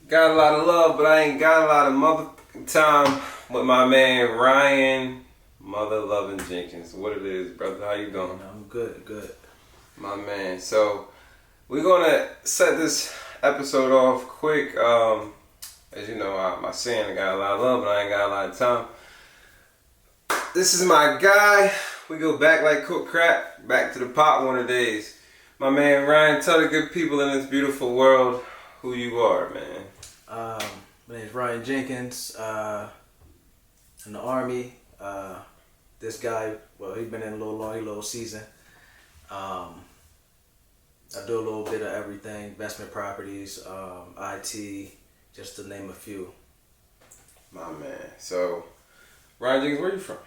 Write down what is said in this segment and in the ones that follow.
Got a lot of love, but I ain't got a lot of motherfucking time with my man Ryan Mother-Loving Jenkins. What it is, brother? How you doing? I'm good. My man. So, we're gonna set this episode off quick. As you know, my saying, I got a lot of love, but I ain't got a lot of time. This is my guy. We go back like cooked crap, back to the pot one of the days. My man Ryan, tell the good people in this beautiful world who you are, man. My name is Ryan Jenkins. In the Army. This guy, well, he's been in a little season. I do a little bit of everything, investment properties, IT, just to name a few. My man. So, Ryan Jenkins, where you from?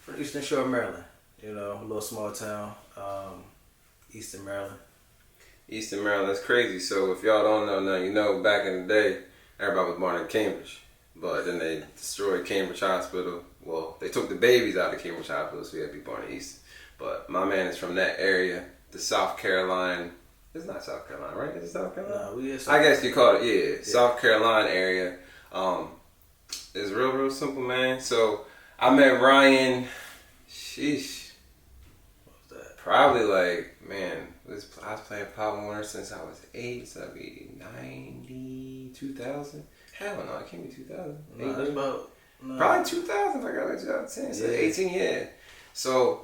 From Eastern Shore, Maryland. You know, a little small town, Eastern Maryland. Eastern Maryland, that's crazy. So if y'all don't know now, you know back in the day, everybody was born in Cambridge. But then they destroyed Cambridge Hospital. Well, they took the babies out of Cambridge Hospital, so we had to be born in Eastern. But my man is from that area, the South Carolina. It's not South Carolina, right? Is it South Carolina? No, we is. I guess you call it, yeah. South Carolina area. It's real simple, man. So I met Ryan, sheesh. What was that? Probably like, man, I was playing Pop Warner since I was 8, so that'd be 90, 2000. Hell no, it can't be 2000. No, that's about... No. Probably 2000 if I got like 2010, so 18 years. So,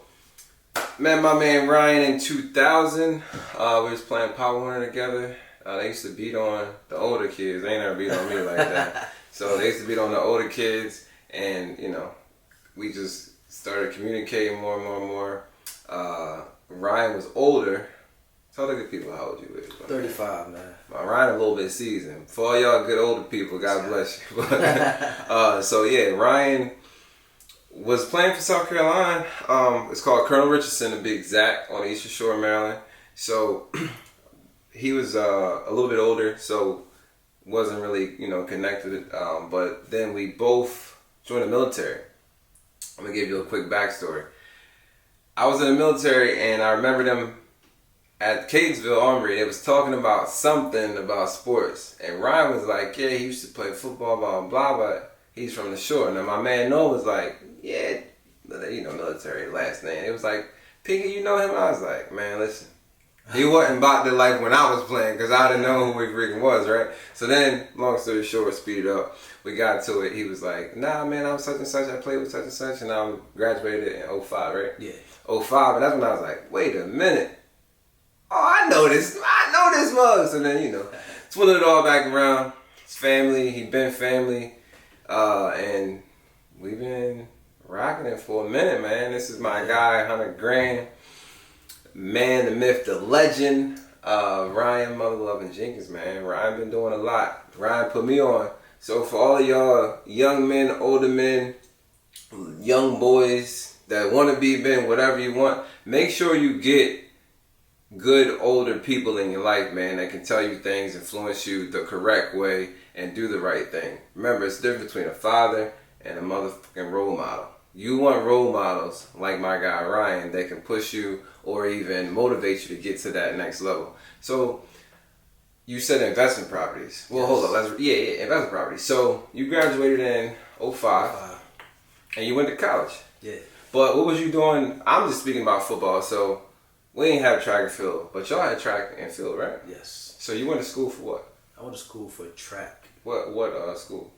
met my man Ryan in 2000. We was playing Pop Warner together. They used to beat on the older kids. They ain't never beat on me like that. So they used to beat on the older kids, and you know, we just started communicating more and more. Ryan was older. Tell the good people how old you is. 35, man. Ryan a little bit seasoned. For all y'all good older people, God bless you. So yeah, Ryan was playing for South Carolina. It's called Colonel Richardson, to be exact, on the Eastern Shore of Maryland. So he was a little bit older, so wasn't really, connected. But then we both joined the military. I'm gonna give you a quick backstory. I was in the military, and I remember them at Catonsville Armory. They was talking about something about sports, and Ryan was like, "Yeah, he used to play football, blah blah blah, but he's from the shore." Now my man Noah was like, "Yeah, military last name." It was like, "Pinky, you know him?" I was like, "Man, listen, he wasn't about the life when I was playing, because I didn't know who he freaking was, right?" So then, long story short, speed it up. We got to it. He was like, "Nah, man, I'm such and such. I played with such and such, and I graduated in 05, right?" Yeah. 05, and that's when I was like, "Wait a minute. Oh, I know this mug." So then, twirled it all back around. It's family. He been family. And we've been rocking it for a minute, man. This is my guy, 100 grand. Man, the myth, the legend, Ryan Mother-Loving Jenkins, man. Ryan been doing a lot. Ryan put me on. So for all of y'all young men, older men, young boys that want to be men, whatever you want, make sure you get good older people in your life, man, that can tell you things, influence you the correct way, and do the right thing. Remember, it's the difference between a father and a motherfucking role model. You want role models like my guy Ryan that can push you or even motivate you to get to that next level. So you said investment properties. Well, hold on. Investment properties. So you graduated in 05 and you went to college. Yeah. But what was you doing? I'm just speaking about football, so we ain't have track and field, but y'all had track and field, right? Yes. So you went to school for what? I went to school for track. What school?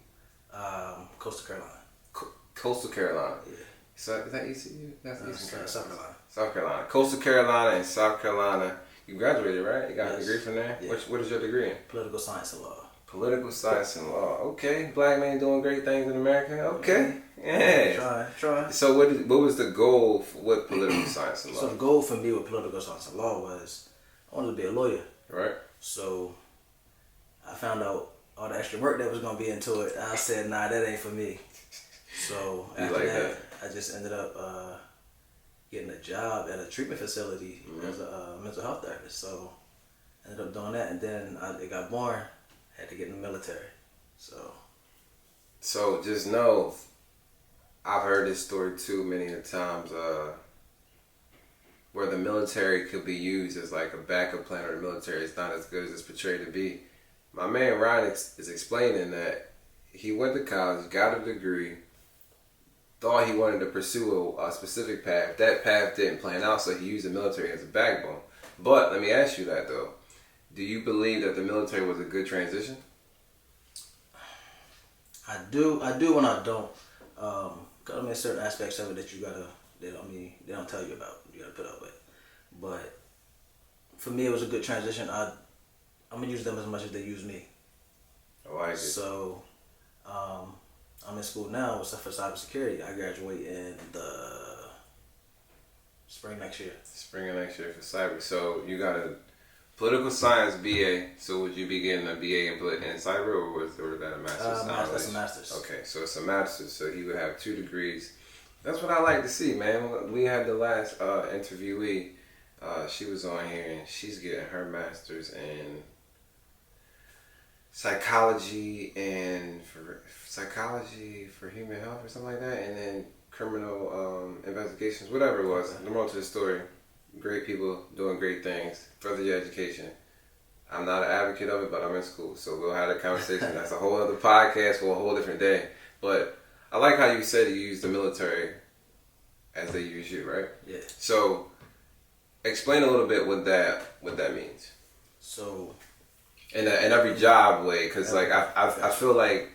Coastal Carolina. Coastal Carolina. Yeah. So is that ECU? That's Eastern Carolina. South Carolina. South Carolina. Coastal Carolina and South Carolina. You graduated, right? You got a degree from there? Yeah. What is your degree in? Political science and law. Political science and law. Okay. Black man doing great things in America. Okay. Yeah. Try. So what was the goal with political science and law? So the goal for me with political science and law was I wanted to be a lawyer. Right. So I found out all the extra work that was going to be into it. I said, nah, that ain't for me. So after that, I just ended up getting a job at a treatment facility as a mental health therapist. So I ended up doing that, and then it got born. Had to get in the military. So just know, I've heard this story too many times, where the military could be used as like a backup plan, or the military is not as good as it's portrayed to be. my man Ryan is explaining that he went to college, got a degree, thought he wanted to pursue a specific path. That path didn't plan out, so he used the military as a backbone. But let me ask you that though. Do you believe that the military was a good transition? I do and I don't. Cause I mean, certain aspects of it that they don't tell you about. You gotta put up with. But for me, it was a good transition. I'm gonna use them as much as they use me. Oh, I get. So, I'm in school now for cybersecurity. I graduate in the spring next year. Spring of next year for cyber. So you got a political science BA. So would you be getting a BA in cyber, or was that a master's? That's a master's. Okay, so it's a master's. So he would have 2 degrees. That's what I like to see, man. We had the last interviewee. She was on here, and she's getting her master's in psychology for human health or something like that, and then criminal investigations, whatever it was. The moral to the story: great people doing great things. Further your education. I'm not an advocate of it, but I'm in school, so we'll have a conversation. That's a whole other podcast for a whole different day. But I like how you said you use the military as they use you, right? Yeah. So explain a little bit what that means. So in every job way, because like I feel like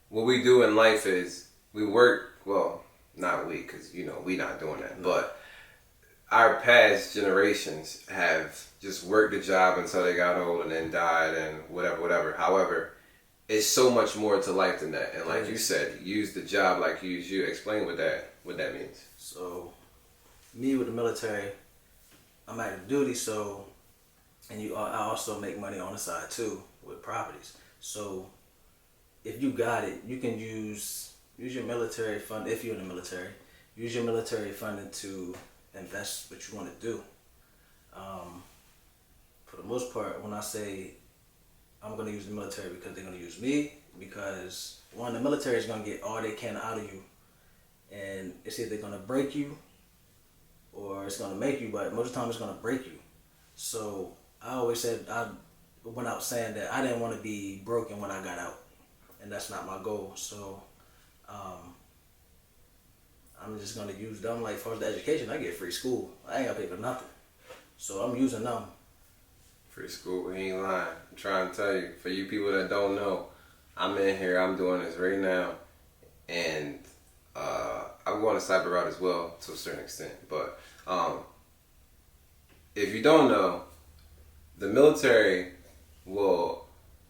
what we do in life is we work. Well, not we, because we not doing that, but our past generations have just worked the job until they got old and then died and whatever. However, it's so much more to life than that. And like you said, use the job like you use you. Explain what that means. So, me with the military, I'm active duty. So, and I also make money on the side too with properties. So, if you got it, you can use your military fund. If you're in the military, use your military funding to invest what you want to do. For the most part, when I say I'm going to use the military because they're going to use me, because one, the military is going to get all they can out of you, and it's either going to break you or it's going to make you, but most of the time it's going to break you. So I always said, I went out saying that I didn't want to be broken when I got out, and that's not my goal. So I'm just going to use them. Like, as far as the education, I get free school. I ain't got to pay for nothing. So I'm using them. Free school, he ain't lying. I'm trying to tell you, for you people that don't know, I'm in here, I'm doing this right now, and I'm going to cyber route as well to a certain extent. But if you don't know, the military will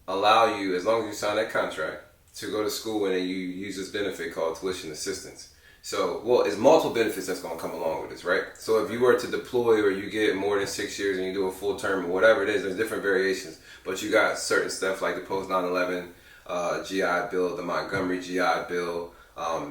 allow you, as long as you sign that contract, to go to school and then you use this benefit called tuition assistance. So, it's multiple benefits that's going to come along with this, right? So if you were to deploy or you get more than 6 years and you do a full term or whatever it is, there's different variations. But you got certain stuff like the post 9/11 GI Bill, the Montgomery GI Bill.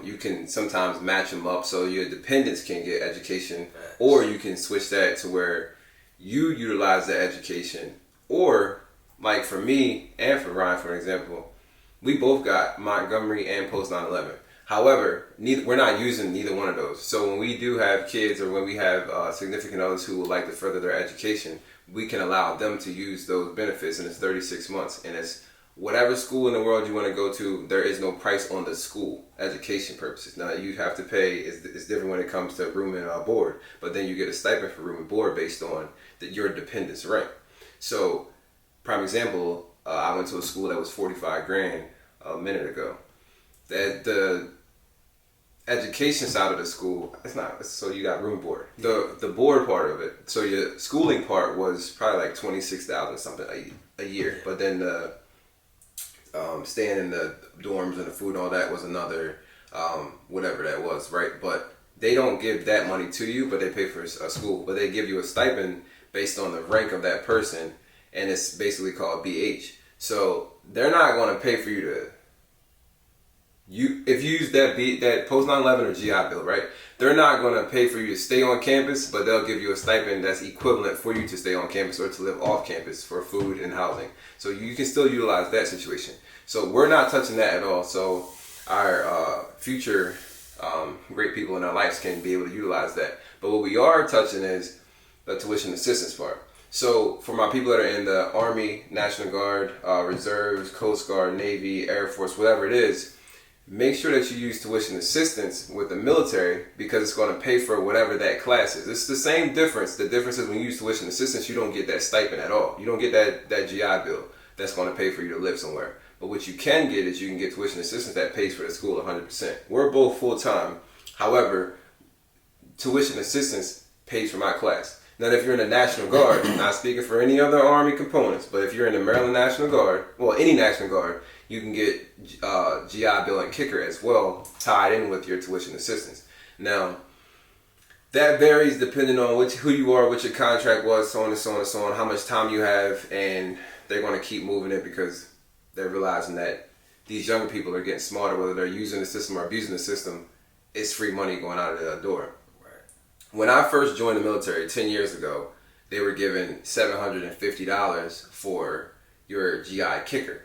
You can sometimes match them up so your dependents can get education, or you can switch that to where you utilize the education. Or, like for me and for Ryan, for example, we both got Montgomery and post 9/11. However, we're not using neither one of those. So when we do have kids or when we have significant others who would like to further their education, we can allow them to use those benefits, and it's 36 months. And it's whatever school in the world you want to go to, there is no price on the school education purposes. Now, you have to pay, it's different when it comes to room and board, but then you get a stipend for room and board based on your dependence rank. So, prime example, I went to a school that was $45,000 a minute ago. The education side of the school, it's not, so you got room and board. The board part of it, so your schooling part was probably like $26,000 something a year, but then the staying in the dorms and the food and all that was another whatever that was, right? But they don't give that money to you, but they pay for a school, but they give you a stipend based on the rank of that person, and it's basically called BH. So they're not going to pay for you to if you use that post 9/11 or GI Bill, right? They're not going to pay for you to stay on campus, but they'll give you a stipend that's equivalent for you to stay on campus or to live off campus for food and housing. So you can still utilize that situation. So we're not touching that at all. So our future great people in our lives can be able to utilize that. But what we are touching is the tuition assistance part. So for my people that are in the Army, National Guard, Reserves, Coast Guard, Navy, Air Force, whatever it is, make sure that you use tuition assistance with the military because it's going to pay for whatever that class is. It's the same difference. The difference is when you use tuition assistance, you don't get that stipend at all. You don't get that GI Bill that's going to pay for you to live somewhere. But what you can get is you can get tuition assistance that pays for the school 100%. We're both full-time. However, tuition assistance pays for my class. Now, if you're in the National Guard, not speaking for any other Army components, but if you're in the Maryland National Guard, well, any National Guard, you can get GI Bill and kicker as well, tied in with your tuition assistance. Now, that varies depending on who you are, what your contract was, so on and so on and so on, how much time you have, and they're going to keep moving it because they're realizing that these younger people are getting smarter, whether they're using the system or abusing the system. It's free money going out of the door. When I first joined the military 10 years ago, they were giving $750 for your GI kicker.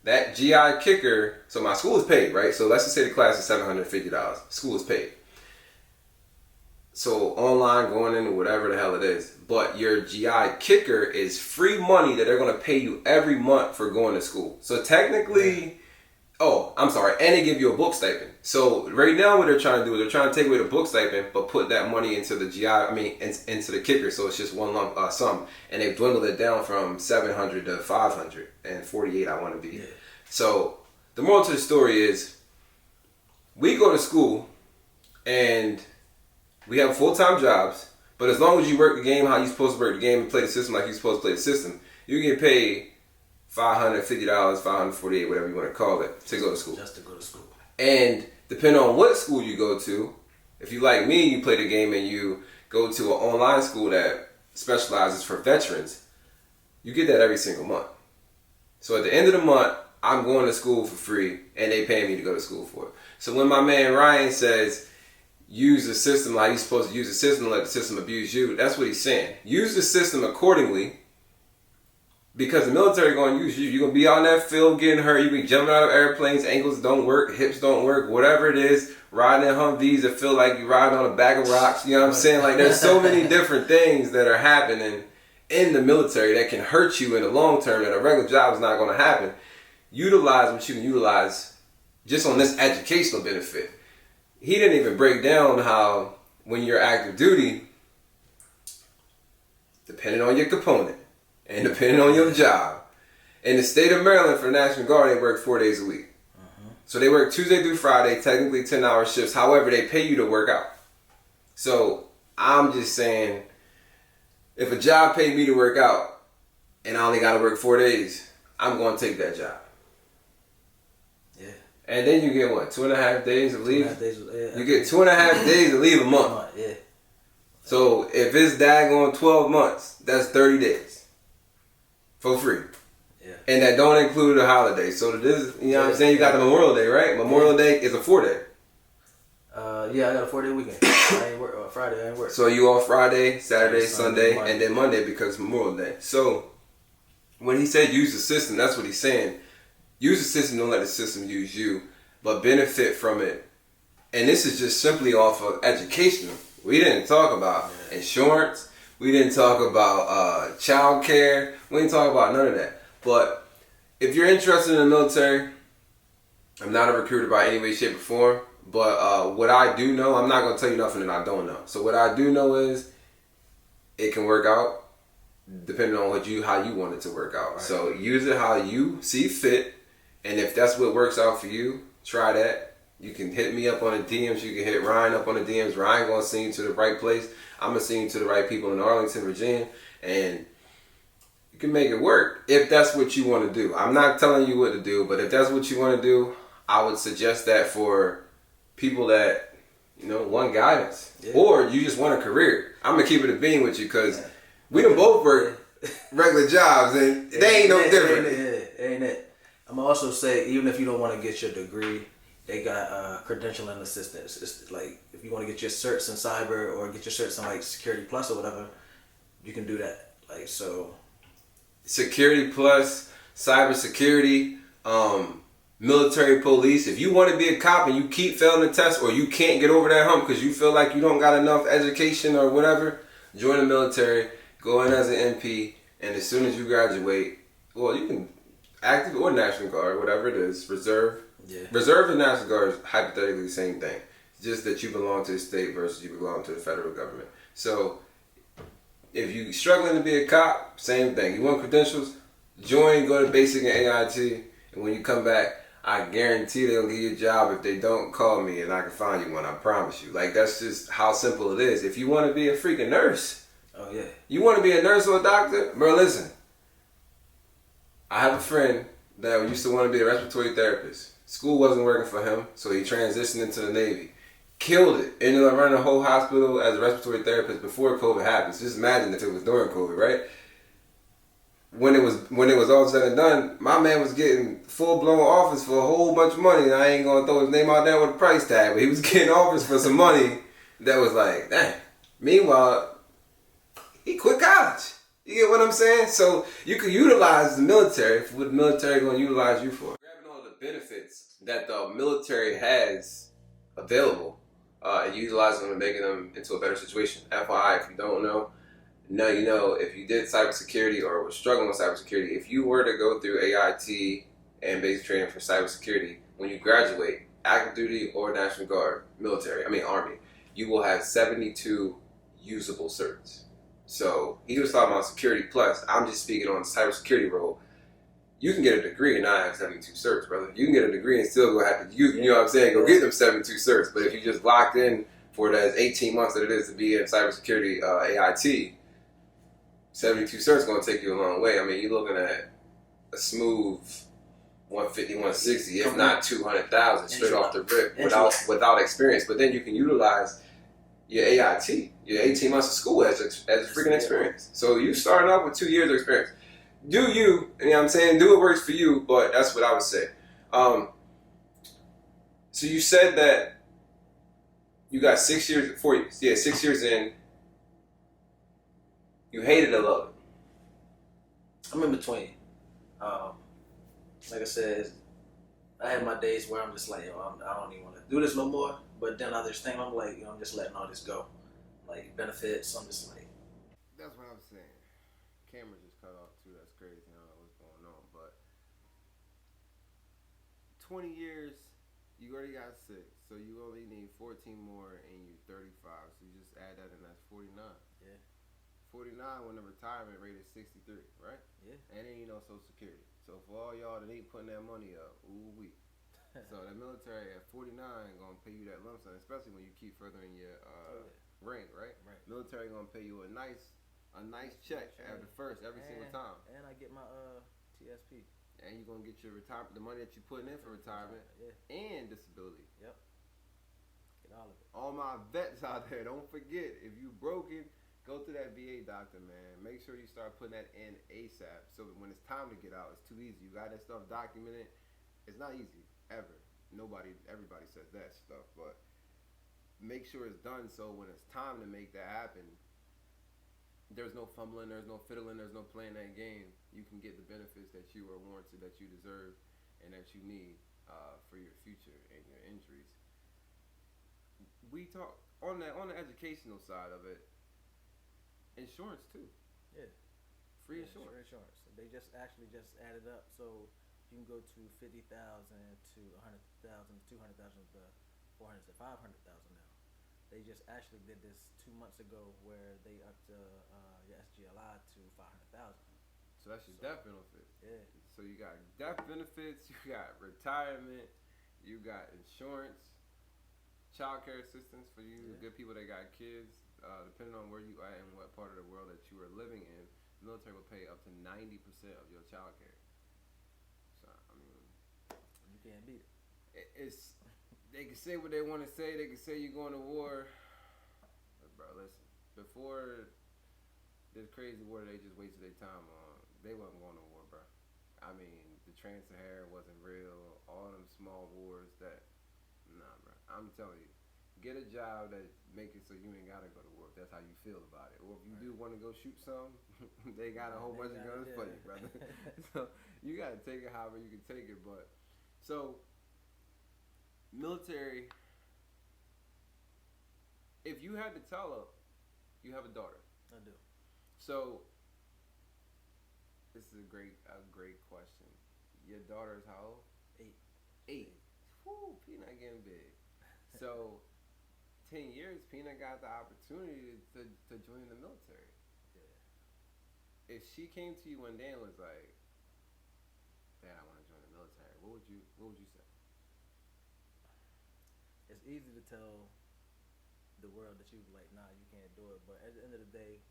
That GI kicker, so my school is paid, right? So let's just say the class is $750. School is paid. So online, going into whatever the hell it is. But your GI kicker is free money that they're going to pay you every month for going to school. So technically... Oh, I'm sorry, and they give you a book stipend. So right now what they're trying to do is they're trying to take away the book stipend, but put that money into the into the kicker, so it's just one lump sum. And they've dwindled it down from 700 to 548, I want to be. Yeah. So the moral to the story is, we go to school and we have full-time jobs, but as long as you work the game how you're supposed to work the game and play the system like you're supposed to play the system, you get paid $550, $548, whatever you want to call it, to go to school. Just to go to school. And depending on what school you go to, if you like me, you play the game and you go to an online school that specializes for veterans, you get that every single month. So at the end of the month, I'm going to school for free and they pay me to go to school for it. So when my man Ryan says, use the system like you're supposed to use the system, let the system abuse you, that's what he's saying. Use the system accordingly. Because the military going to use you. You're going to be out in that field getting hurt. You be jumping out of airplanes. Ankles don't work. Hips don't work. Whatever it is. Riding in Humvees that feel like you're riding on a bag of rocks. You know what I'm saying? Like, there's so many different things that are happening in the military that can hurt you in the long term that a regular job is not going to happen. Utilize what you can utilize just on this educational benefit. He didn't even break down how when you're active duty, depending on your component, and depending on your job. In the state of Maryland, for the National Guard, they work 4 days a week. So they work Tuesday through Friday, technically 10-hour shifts. However, they pay you to work out. So I'm just saying, if a job paid me to work out and I only got to work 4 days, I'm going to take that job. Yeah. And then you get what, 2.5 days of leave? 2.5 days, yeah. You get 2.5 days of leave a month. Yeah. So if it's daggone 12 months, that's 30 days. For free. Yeah. And that don't include the holiday. So this, you know what I'm saying? You got the Memorial Day, right? Memorial Day is a 4-day. Yeah, I got a 4-day weekend. I ain't work Friday, I ain't work. So you off Friday, Saturday, Sunday, and then Monday because Memorial Day. So when he said use the system, that's what he's saying. Use the system, don't let the system use you, but benefit from it. And this is just simply off of educational. We didn't talk about insurance. We didn't talk about child care. We didn't talk about none of that. But if you're interested in the military, I'm not a recruiter by any way, shape, or form. But what I do know, I'm not going to tell you nothing that I don't know. So what I do know is it can work out depending on how you want it to work out. Right. So use it how you see fit. And if that's what works out for you, try that. You can hit me up on the DMs. You can hit Ryan up on the DMs. Ryan going to send you to the right place. I'm going to send you to the right people in Arlington, Virginia, and you can make it work if that's what you want to do. I'm not telling you what to do, but if that's what you want to do, I would suggest that for people that, want guidance. Yeah. Or you just want a career. I'm going to keep it a beam with you because we done both work regular jobs and they ain't no different. Ain't it? I'm going to also say, even if you don't want to get your degree, they got credentialing assistance. It's like if you want to get your certs in cyber or get your certs in like Security Plus or whatever, you can do that. Like so, Security Plus, cyber security, military police. If you want to be a cop and you keep failing the test or you can't get over that hump because you feel like you don't got enough education or whatever, join the military. Go in as an MP, and as soon as you graduate, well, you can active or National Guard, whatever it is, reserve. Yeah. Reserve and National Guard is hypothetically the same thing. It's just that you belong to the state versus you belong to the federal government. So if you struggling to be a cop, same thing. You want credentials? Join, go to basic and AIT, and when you come back, I guarantee they'll give you a job. If they don't, call me and I can find you one. I promise you. Like, that's just how simple it is. If you want to be a freaking nurse, oh yeah, you want to be a nurse or a doctor, bro. Listen, I have a friend that used to want to be a respiratory therapist. School wasn't working for him, so he transitioned into the Navy. Killed it. Ended up running a whole hospital as a respiratory therapist before COVID happened. Just imagine if it was during COVID, right? When it was all said and done, my man was getting full-blown offers for a whole bunch of money. I ain't gonna throw his name out there with a price tag, but he was getting offers for some money that was like, dang. Meanwhile, he quit college. You get what I'm saying? So you can utilize the military for what the military gonna utilize you for. Grabbing all the benefits that the military has available, and utilizing them and making them into a better situation. FYI, if you don't know, now you know. If you did cybersecurity or were struggling with cybersecurity, if you were to go through AIT and basic training for cybersecurity, when you graduate, active duty or National Guard, Army, you will have 72 usable certs. So he was talking about security plus. I'm just speaking on the cybersecurity role. You can get a degree and not have 72 certs, brother. You can get a degree and still go have to, you know what I'm saying, go get them 72 certs. But if you just locked in for that 18 months that it is to be in cybersecurity AIT, 72 certs is going to take you a long way. I mean, you're looking at a smooth 150, 160, if not 200,000 straight off the rip without experience. But then you can utilize your AIT, your 18 months of school as a freaking experience. So you starting off with 2 years of experience. Do you know what I'm saying? Do what works for you, but that's what I would say. So you said that you got 6 years, 6 years in. You hated it, love it. I'm in between. Like I said, I have my days where I'm just like, I don't even want to do this no more. But then others think I'm like, I'm just letting all this go. Like benefits, I'm just like. That's what I'm saying. Camera just cut off too. That's crazy. I don't know what's going on, but 20 years, you already got 6, so you only need 14 more, and you're 35. So you just add that, and that's 49. Yeah. 49 when the retirement rate is 63, right? Yeah. And then Social Security. So for all y'all that ain't putting that money up, ooh-wee. So the military at 49 gonna pay you that lump sum, especially when you keep furthering your rank, right? Right. Military gonna pay you a nice check after first every single time. And I get my TSP. And you're gonna get your retirement, the money that you're putting in for retirement, and disability. Yep. Get all of it. All my vets out there, don't forget, if you broken, go to that VA doctor, man. Make sure you start putting that in ASAP, so that when it's time to get out, it's too easy. You got that stuff documented. It's not easy. Ever. Everybody says that stuff, but make sure it's done so when it's time to make that happen, there's no fumbling, there's no fiddling, there's no playing that game. You can get the benefits that you are warranted, that you deserve, and that you need for your future and your injuries. We talk on the educational side of it, insurance too. Yeah. Free insurance. Free insurance. They just added up, so you can go to 50,000 to 100,000, 200,000 to 400,000 to 500,000 now. They just actually did this 2 months ago where they upped your SGLI to 500,000. So that's your death benefit. Yeah. So you got death benefits, you got retirement, you got insurance, child care assistance for you good people that got kids. Depending on where you are and what part of the world that you are living in, the military will pay up to 90% of your child care. So, I mean, you can't beat it. It's they can say what they want to say. They can say you're going to war. But bro, listen. Before this crazy war they just wasted their time on, they wasn't going to war, bro. I mean, the Trans-Saharan wasn't real. All them small wars that, nah, bro. I'm telling you. Get a job that make it so you ain't gotta go to war. If that's how you feel about it. Or if you do want to go shoot some, they got a whole bunch of guns for you, brother. So you gotta take it however you can take it. But so military. If you had to tell her, you have a daughter. I do. So this is a great question. Your daughter is how old? 8. 8. Whoo, Peanut getting big. So 10 years, Peanut got the opportunity to join the military. Yeah. If she came to you one day and was like, "Dad, I want to join the military," what would you say? It's easy to tell the world that you like, nah, you can't do it. But at the end of the day,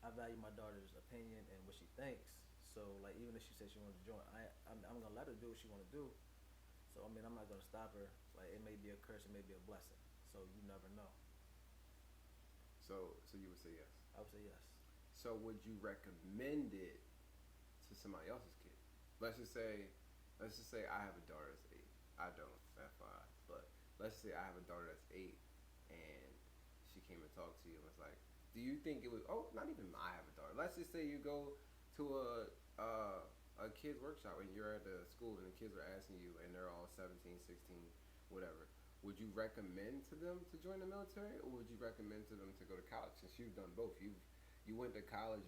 I value my daughter's opinion and what she thinks. So like, even if she says she wants to join, I'm gonna let her do what she want to do. So I mean, I'm not gonna stop her. Like, it may be a curse, it may be a blessing. So you never know. So you would say yes. I would say yes. So would you recommend it to somebody else's kid? Let's just say I have a daughter that's 8. I don't, that's fine. But let's say I have a daughter that's 8, and she came and talked to you and was like, do you think it would, not even I have a daughter. Let's just say you go to a kid's workshop and you're at the school and the kids are asking you and they're all 17, 16, whatever. Would you recommend to them to join the military, or would you recommend to them to go to college? Since you've done both, you went to college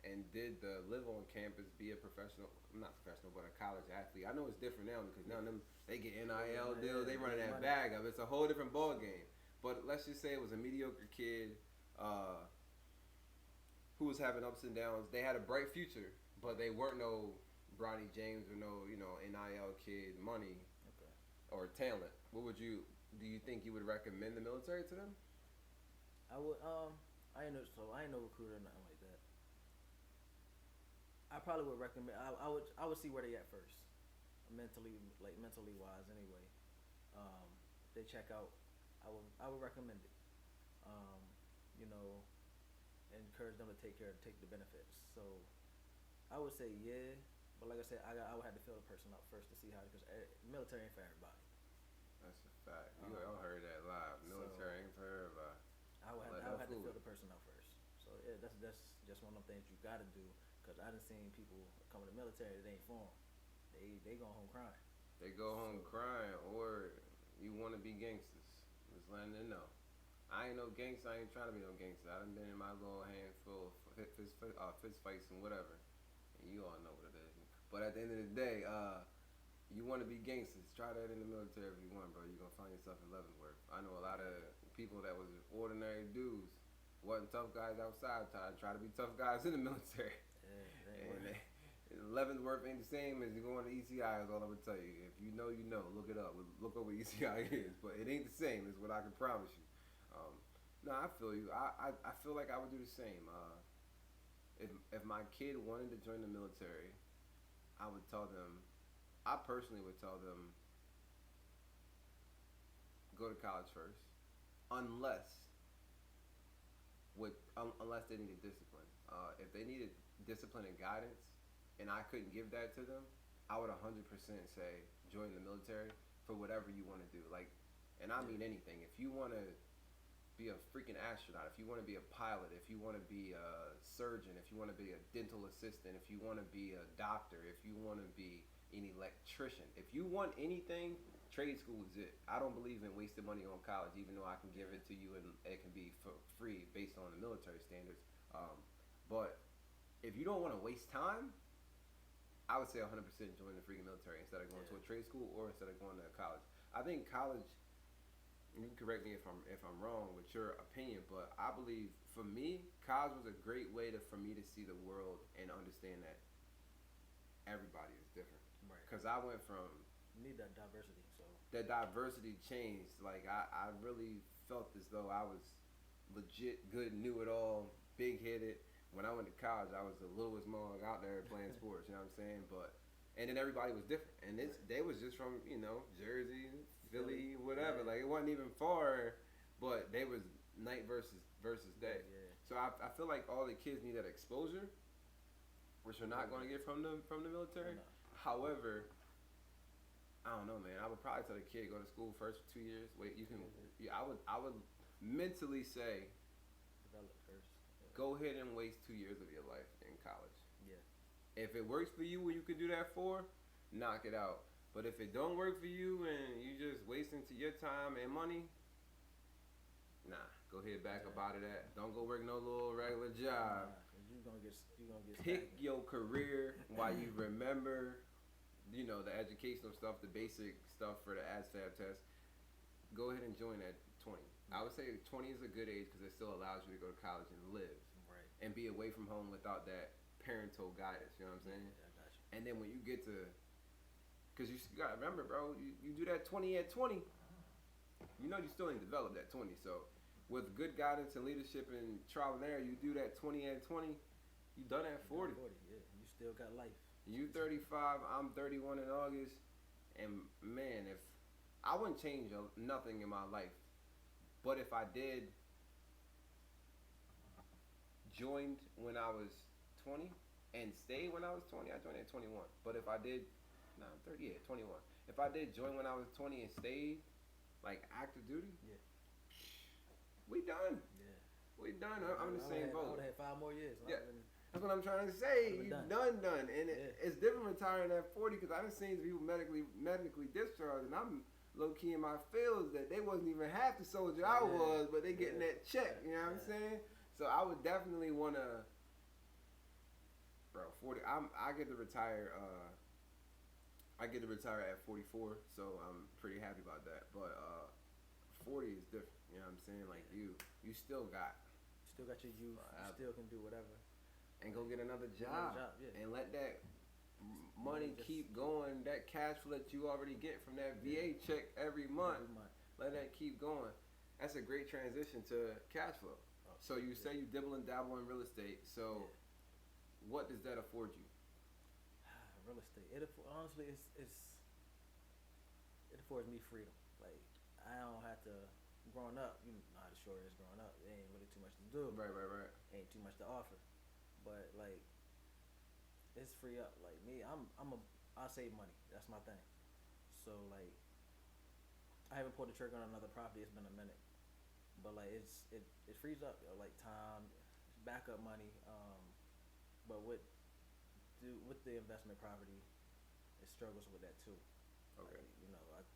and did the live on campus, be a professional, not professional, but a college athlete. I know it's different now because now them they get NIL deals, they running that bag up. It's a whole different ball game. But let's just say it was a mediocre kid who was having ups and downs. They had a bright future, but they weren't no Bronny James or no NIL kid money or talent. Do you think you would recommend the military to them? I would. I ain't no recruiter or nothing like that. I probably would recommend. I would see where they at first, mentally wise anyway. They check out. I would recommend it. Encourage them to take the benefits. So I would say yeah, but like I said, I would have to feel the person out first to see how, because military ain't for everybody. That's a fact. You all heard that live. Military ain't for everybody. I would have to feel the person out first. So yeah, that's just one of the things you got to do. Because I done seen people come to the military that ain't for them. They go home crying. They go home crying, or you want to be gangsters. Just letting them know. I ain't no gangster. I ain't trying to be no gangster. I done been in my little handful of fist fights and whatever. And you all know what it is. But at the end of the day, you want to be gangsters. Try that in the military if you want, bro. You're going to find yourself in Leavenworth. I know a lot of people that was ordinary dudes, wasn't tough guys outside, try to be tough guys in the military. Yeah, and Leavenworth ain't the same as going to ECI, is all I'm going to tell you. If you know, you know. Look it up. Look up what ECI is. But it ain't the same, is what I can promise you. No, I feel you. I feel like I would do the same. If my kid wanted to join the military, I personally would tell them, go to college first, unless they needed discipline. If they needed discipline and guidance, and I couldn't give that to them, I would 100% say join the military for whatever you want to do. Like, and I mean anything. If you want to be a freaking astronaut, if you want to be a pilot, if you want to be a surgeon, if you want to be a dental assistant, if you want to be a doctor, if you want to be an electrician, if you want anything, trade school is it. I don't believe in wasting money on college, even though I can give it to you and it can be for free based on the military standards. But if you don't want to waste time, I would say 100% join the freaking military instead of going to a trade school or instead of going to college. I think college, you can correct me if I'm wrong with your opinion, but I believe for me, college was a great way for me to see the world and understand that everybody is different. Right. Because I went from... You need that diversity, so... That diversity changed. Like, I really felt as though I was legit good, knew it all, big-headed. When I went to college, I was the littlest mug out there playing sports, you know what I'm saying? And then everybody was different. And they was just from, Jersey, Philly, whatever. Like, it wasn't even far, but they was night versus day. Yeah. So I feel like all the kids need that exposure, which you're not going to get from the military. No. However, I don't know, man. I would probably tell the kid, go to school first for 2 years. Wait, you can. Yeah, I would mentally say, develop first. Yeah. Go ahead and waste 2 years of your life in college. Yeah. If it works for you, what you can do that for, knock it out. But if it don't work for you and you just wasting your time and money, nah, go ahead back up out of that. Don't go work no little regular job. you're gonna get pick stagnant. your career while you remember, the educational stuff, the basic stuff for the ASVAB test. Go ahead and join at 20. I would say 20 is a good age because it still allows you to go to college and live. Right. And be away from home without that parental guidance. You know what I'm saying? Yeah, I got you. And then when you get to, because you got to remember, bro, you do that 20 at 20, you still ain't developed at 20. So with good guidance and leadership and trial and error, you do that 20 at 20, you done at 40. 40, yeah. You still got life. You 35, I'm 31 in August. And man, if I wouldn't change nothing in my life, but if I did joined when I was 20 and stayed when I was 20, I joined at 21. But if I did, I'm 30, yeah, 21. If I did join when I was 20 and stayed, like active duty, Yeah. We done. Yeah. We done. I'm in the same boat. I would have had 5 more years. Yeah. That's what I'm trying to say. You done. done. And it's different retiring at 40 because I done seen people medically discharged, and I'm low key in my fields that they wasn't even half the soldier I was, but they getting that check. You know what I'm saying? So I would definitely want to, bro. 40. I get to retire. I get to retire at 44, so I'm pretty happy about that. But 40 is different. You know what I'm saying? Like you still got your youth. You still can do whatever. And go get another job. Yeah. And let that money keep going. That cash flow that you already get from that VA check every month. Let that keep going. That's a great transition to cash flow. Oh, so you say you dibble and dabble in real estate. So what does that afford you? Real estate. Honestly, it affords me freedom. Like I don't have to. Growing up, you know how the short is growing up. There ain't really too much to do. Right. Ain't too much to offer. But like, it's free up. Like me, I save money. That's my thing. So like, I haven't pulled the trigger on another property. It's been a minute. But like, it frees up, like time, backup money. But with the investment property, it struggles with that too. Okay.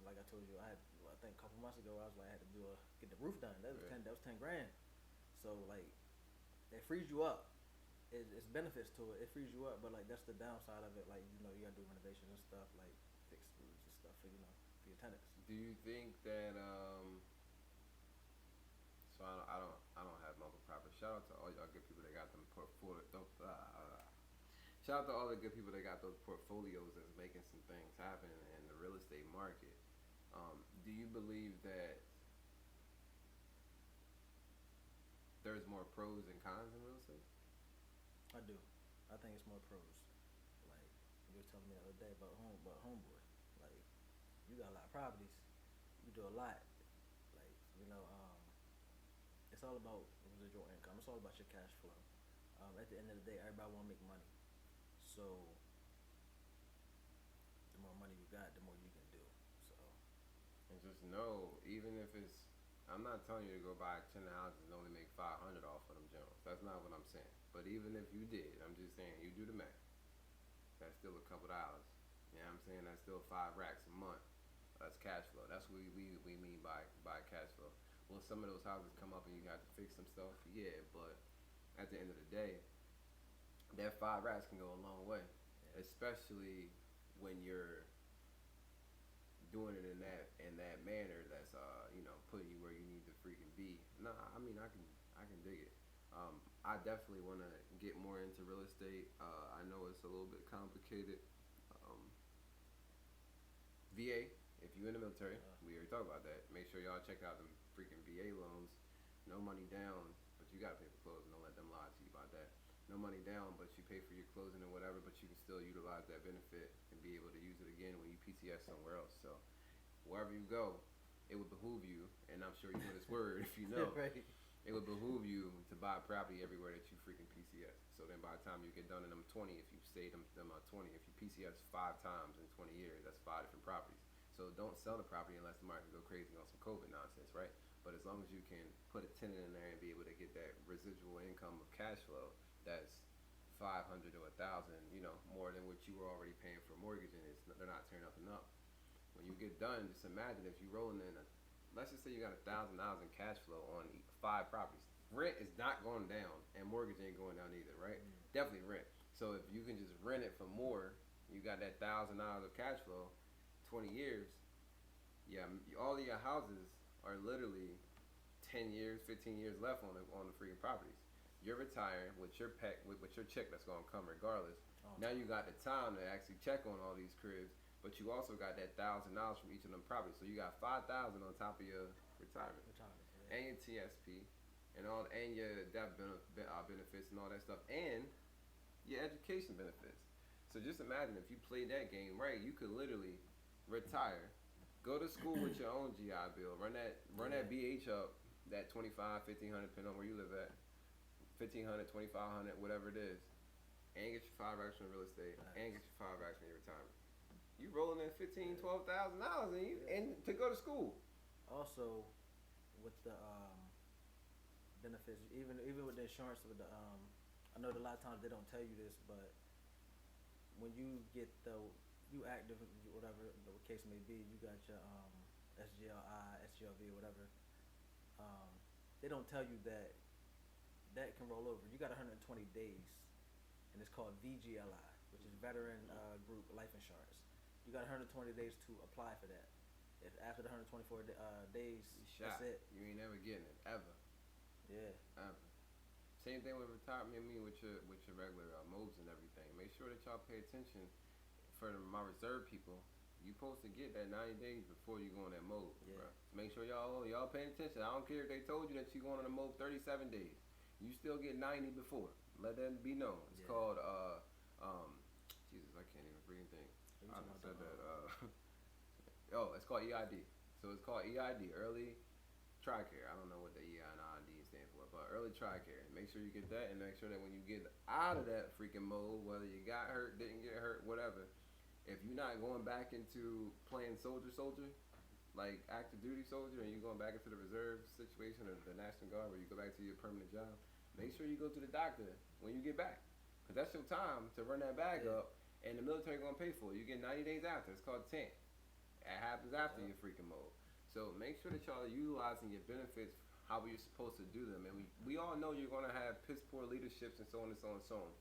Like I told you, I think a couple months ago, I had to get the roof done. That was $10,000. So like, it frees you up. It's benefits to it. It frees you up, but like that's the downside of it. Like you gotta do renovations and stuff, like fix roofs and stuff for for your tenants. Do you think that So I don't have multiple properties. Shout out to all y'all good people that got them Shout out to all the good people that got those portfolios that's making some things happen in the real estate market. Do you believe that there's more pros and cons in real estate? I do. I think it's more pros. Like you were telling me the other day about homeboy. Like you got a lot of properties. You do a lot. Like it's all about residual income. It's all about your cash flow. At the end of the day, everybody want to make money. So the more money you got, the more you can do. So and just know, even if it's, I'm not telling you to go buy 10 houses and only make 500 off of them Jones. That's not what I'm saying. But even if you did, I'm just saying you do the math. That's still a couple dollars. You know what I'm saying? That's still 5 racks a month. That's cash flow. That's what we mean by cash flow. Will some of those houses come up and you got to fix some stuff? Yeah, but at the end of the day, that 5 racks can go a long way, especially when you're doing it in that manner that's putting you where you need to freaking be. Nah, I mean I can dig it. I definitely want to get more into real estate. I know it's a little bit complicated. VA, if you're in the military, we already talked about that. Make sure y'all check out them freaking VA loans. No money down, but you gotta pay for closing. Don't let them lie to you about that. No money down, but you pay for your closing and whatever, but you can still utilize that benefit and be able to use it again when you PCS somewhere else. So wherever you go, it would behoove you, and I'm sure you know this word if you know, right. It would behoove you to buy property everywhere that you freaking PCS. So then by the time you get done in them 20, if you stay them 20, if you PCS 5 times in 20 years, that's 5 different properties. So don't sell the property unless the market go crazy on some COVID nonsense, right? But as long as you can put a tenant in there and be able to get that residual income of cash flow, that's 500 to 1,000, more than what you were already paying for mortgage, and they're not tearing up and up. When you get done, just imagine if you rolling in let's just say you got $1,000 in cash flow on 5 properties, rent is not going down and mortgage ain't going down either, right? Definitely rent. So if you can just rent it for more, you got that $1,000 of cash flow, 20 years. Yeah, all of your houses are literally 10 years, 15 years left on the freaking properties. You're retiring with your with your check that's gonna come regardless. Now you got the time to actually check on all these cribs, but you also got that $1,000 from each of them properties. So you got 5,000 on top of your retirement and your TSP, and your death benefits and all that stuff, and your education benefits. So just imagine if you played that game right, you could literally retire, go to school with your own GI Bill, run that BH up, that 2,500, 1,500, depending on where you live at, 1,500, 2,500, whatever it is, and get your 5 racks from real estate, and get your 5 racks from your retirement. You rolling in $15,000, $12,000 and to go to school. Also, with the benefits, even with the insurance, with the I know that a lot of times they don't tell you this, but when you get you active, whatever the case may be, you got your SGLI, SGLV, whatever. They don't tell you that can roll over. You got 120 days, and it's called VGLI, which is Veteran Group Life Insurance. You got 120 days to apply for that. If after the 124 days, that's it. You ain't never getting it ever. Yeah. Ever. Same thing with retirement. With your regular modes and everything. Make sure that y'all pay attention. For my reserve people, you supposed to get that 90 days before you go on that mode, bro. So make sure y'all paying attention. I don't care if they told you that you going on a mode 37 days. You still get 90 before. Let that be known. It's called Jesus, I can't even breathe thing. I just said that. It's called EID. So it's called EID, early TRICARE. I don't know what the EI and ID stand for, but early TRICARE. Make sure you get that, and make sure that when you get out of that freaking mode, whether you got hurt, didn't get hurt, whatever, if you're not going back into playing soldier, like active duty soldier, and you're going back into the reserve situation or the National Guard where you go back to your permanent job, make sure you go to the doctor when you get back. Because that's your time to run that bag up, and the military going to pay for it. You get 90 days after. It's called 10. It happens after your freaking mode. So make sure that y'all are utilizing your benefits how you're supposed to do them. And we all know you're going to have piss poor leaderships and so on and so on and so on.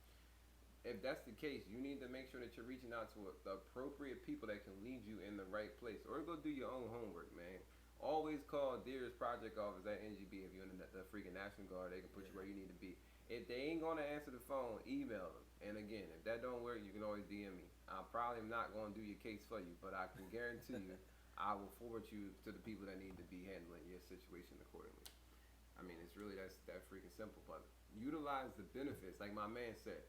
If that's the case, you need to make sure that you're reaching out to the appropriate people that can lead you in the right place. Or go do your own homework, man. Always call Deer's project office at NGB if you're in the freaking National Guard. They can put you where you need to be. If they ain't going to answer the phone, email them. And again, if that don't work, you can always DM me. I'm probably not going to do your case for you, but I can guarantee you I will forward you to the people that need to be handling your situation accordingly. I mean, it's really that freaking simple, but utilize the benefits. Like my man said,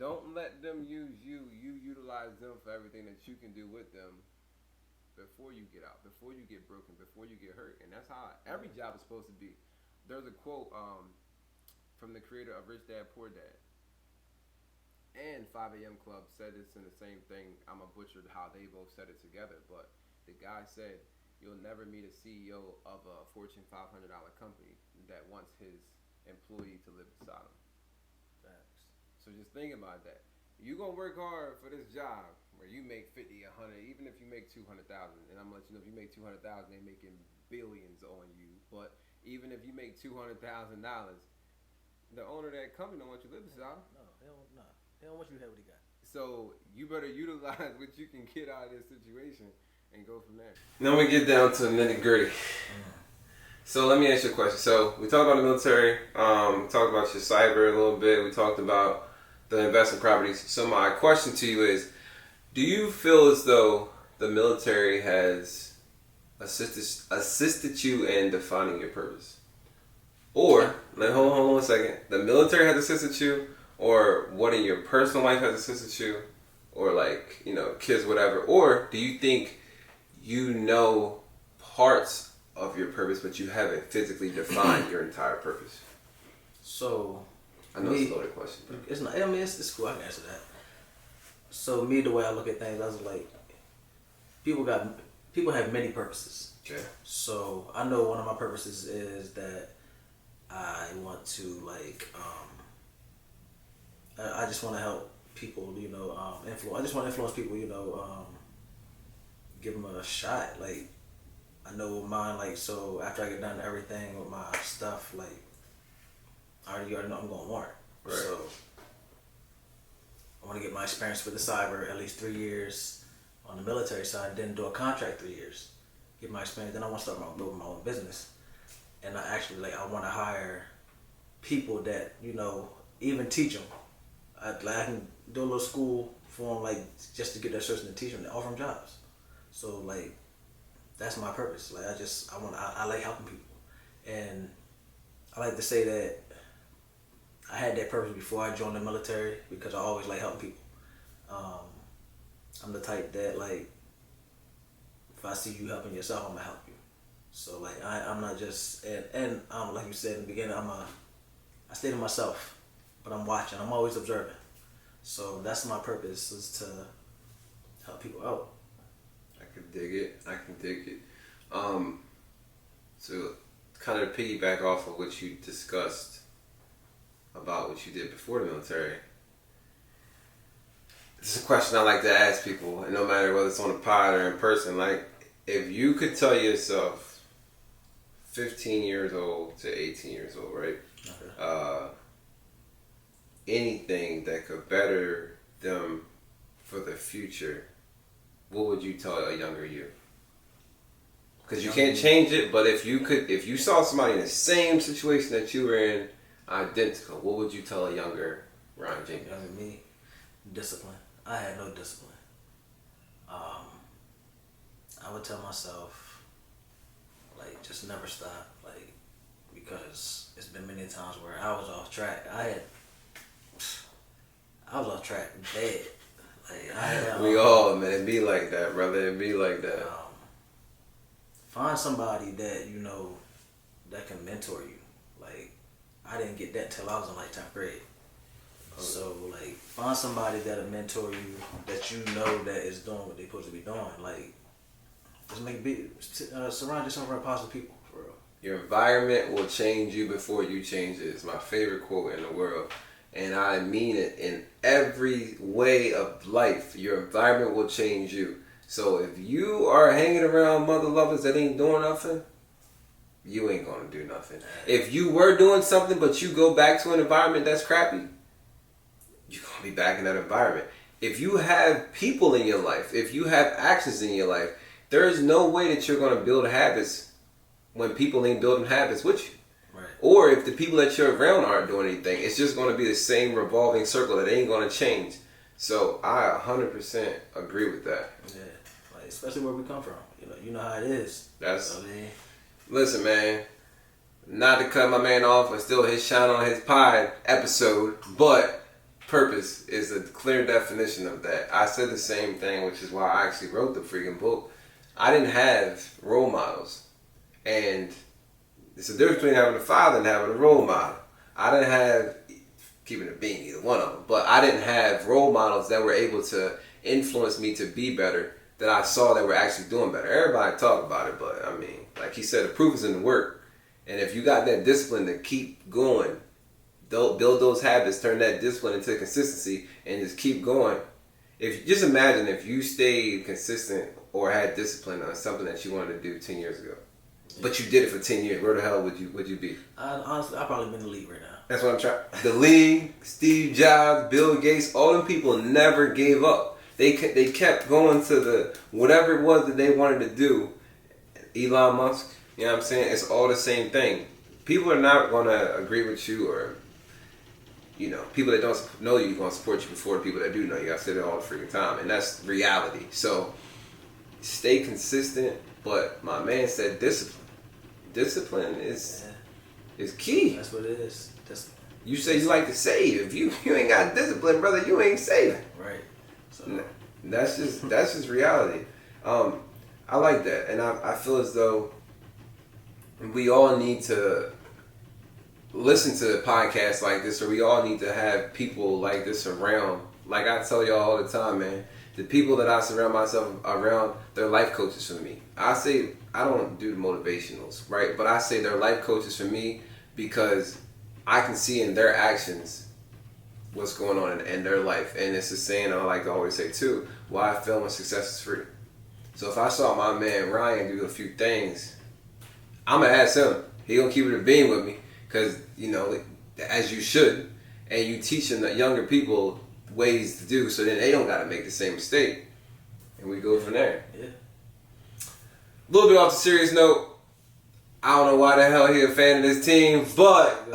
don't let them use you. You utilize them for everything that you can do with them before you get out, before you get broken, before you get hurt. And that's how every job is supposed to be. There's a quote from the creator of Rich Dad, Poor Dad. And 5 a.m. Club said this in the same thing. I'm a butcher how they both said it together, but the guy said, you'll never meet a CEO of a Fortune 500 company that wants his employee to live beside him. Facts. So just think about that. You're going to work hard for this job where you make 50, 100, even if you make 200,000. And I'm going to let you know, if you make 200,000, they're making billions on you. But even if you make $200,000, the owner of that company don't want you to live beside him. No, they don't want you to have what he got. So you better utilize what you can get out of this situation and go from there. Now we get down to the nitty gritty. So let me ask you a question. So we talked about the military, we talked about your cyber a little bit, we talked about the investment properties. So my question to you is, do you feel as though the military has assisted you in defining your purpose? Or, hold on 1 second, the military has assisted you, or what in your personal life has assisted you, or like, kids, whatever, or do you think you know parts of your purpose, but you haven't physically defined your entire purpose? So, I know it's a loaded question. Bro. It's not. I mean, it's cool. I can answer that. So, me, the way I look at things, I was like, people have many purposes. Okay. So, I know one of my purposes is that I want to I just want to help people. Influence. I just want to influence people. Give them a shot. Like, I know mine, so after I get done everything with my stuff, you already know I'm going warrant. Right. So I want to get my experience with the cyber, at least 3 years on the military side, then do a contract 3 years. Get my experience, then I want to start building my own business. And I want to hire people that, even teach them. I can do a little school for them, just to get their certs and teach them, and offer them jobs. So, that's my purpose. I like helping people. And I like to say that I had that purpose before I joined the military because I always like helping people. I'm the type that, if I see you helping yourself, I'm going to help you. So, I'm not just, and like you said in the beginning, I stay to myself, but I'm watching. I'm always observing. So that's my purpose, is to help people out. I can dig it. So kind of piggyback off of what you discussed about what you did before the military. This is a question I like to ask people, and no matter whether it's on a pod or in person, if you could tell yourself 15 years old to 18 years old, right? Okay. Anything that could better them for the future, what would you tell a younger you? Because you can't change it, but if you saw somebody in the same situation that you were in, identical, what would you tell a younger Ryan Jenkins? Younger me, discipline. I had no discipline. I would tell myself, just never stop, because it's been many times where I was off track. I was off track bad. We all, man, it be like that, brother. It be like that. Find somebody that that can mentor you. I didn't get that until I was in 10th grade. So find somebody that'll mentor you, that that is doing what they're supposed to be doing. Just surround yourself around positive people, for real. Your environment will change you before you change it. It's my favorite quote in the world. And I mean it in every way of life. Your environment will change you. So if you are hanging around mother lovers that ain't doing nothing, you ain't gonna do nothing. If you were doing something but you go back to an environment that's crappy, you're gonna be back in that environment. If you have people in your life, if you have actions in your life, there is no way that you're gonna build habits when people ain't building habits with you. Right. Or if the people that you're around aren't doing anything, it's just gonna be the same revolving circle that ain't gonna change. So I 100% agree with that. Yeah, especially where we come from. You know how it is. Listen, man, not to cut my man off and steal his shine on his pod episode, but purpose is a clear definition of that. I said the same thing, which is why I actually wrote the freaking book. I didn't have role models, and it's a difference between having a father and having a role model. I didn't have, keeping it being either one of them, but I didn't have role models that were able to influence me to be better, that I saw that were actually doing better. Everybody talk about it, but like he said, the proof is in the work. And if you got that discipline to keep going, build those habits, turn that discipline into consistency, and just keep going. Just imagine if you stayed consistent or had discipline on something that you wanted to do 10 years ago, but you did it for 10 years, where the hell would you be? Honestly, I'd probably be in the league right now. That's what I'm trying. The league, Steve Jobs, Bill Gates, all them people never gave up. They kept going to whatever it was that they wanted to do. Elon Musk, you know what I'm saying? It's all the same thing. People are not going to agree with you, or people that don't know you are going to support you before the people that do know you. I say that all the freaking time, and that's reality. So stay consistent, but my man said discipline. Discipline is key. That's what it is. Discipline. You say you like to save. If you ain't got discipline, brother, you ain't saving. Right. So that's just reality. I like that, and I feel as though we all need to listen to podcasts like this, or we all need to have people like this around. Like I tell y'all all the time, man, the people that I surround myself around, they're life coaches for me. I say I don't do the motivationals, right? But I say they're life coaches for me because I can see in their actions what's going on in their life. And it's a saying I like to always say too, why I fail when success is free. So if I saw my man Ryan do a few things, I'm going to ask him. He going to keep it a beam with me because, as you should, and you teaching the younger people ways to do, so then they don't got to make the same mistake, and we go from there. Yeah. A little bit off the serious note. I don't know why the hell he a fan of this team, but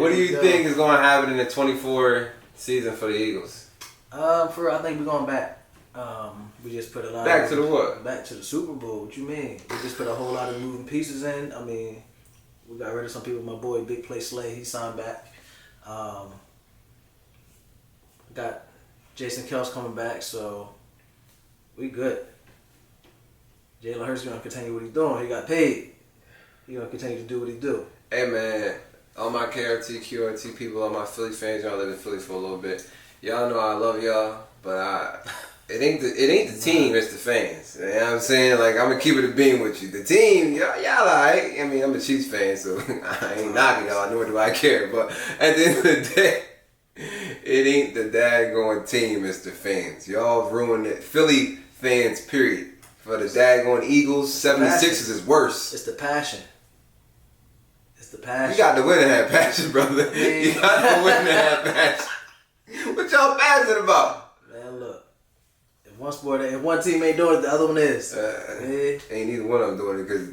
what do you think is going to happen in the 24 season for the Eagles? I think we're going back. We just put a lot back to the what? Back to the Super Bowl. What you mean? We just put a whole lot of moving pieces in. I mean, we got rid of some people. My boy Big Play Slay, he signed back. Got Jason Kels coming back, so we good. Jalen Hurts gonna continue what he's doing. He got paid. He gonna continue to do what he do. Hey man, all my KRT, QRT people, all my Philly fans, y'all live in Philly for a little bit. Y'all know I love y'all, but it ain't the team, it's the fans. You know what I'm saying? Like, I'm gonna keep it a beam with you. The team, y'all alright. I mean, I'm a Chiefs fan, so I ain't knocking y'all, nor do I care. But at the end of the day, it ain't the daggone team, it's the fans. Y'all ruined it. Philly fans, period. For the daggone Eagles, 76ers is worse. It's the passion. It's the passion. You got to win and have passion, brother. You got to win and have passion. What y'all passionate about? Man, look. If one team ain't doing it, the other one is. Ain't neither one of them doing it because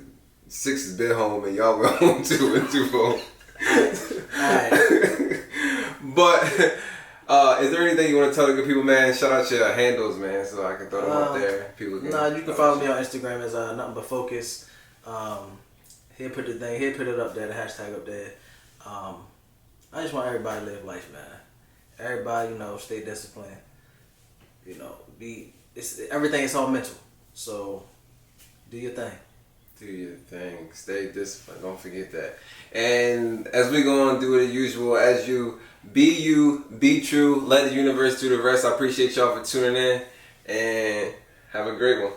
Six has been home and y'all were home too and 2-4. Alright. But is there anything you want to tell the good people, man? Shout out your handles, man, so I can throw them up there. People can you can follow me on Instagram as Nothing But Focus. He'll put it up there, the hashtag up there. I just want everybody to live life, man. Everybody, stay disciplined. Everything is all mental. So do your thing. Do your thing. Stay disciplined. Don't forget that. And as we go on, do it as usual. As you, be true. Let the universe do the rest. I appreciate y'all for tuning in. And have a great one.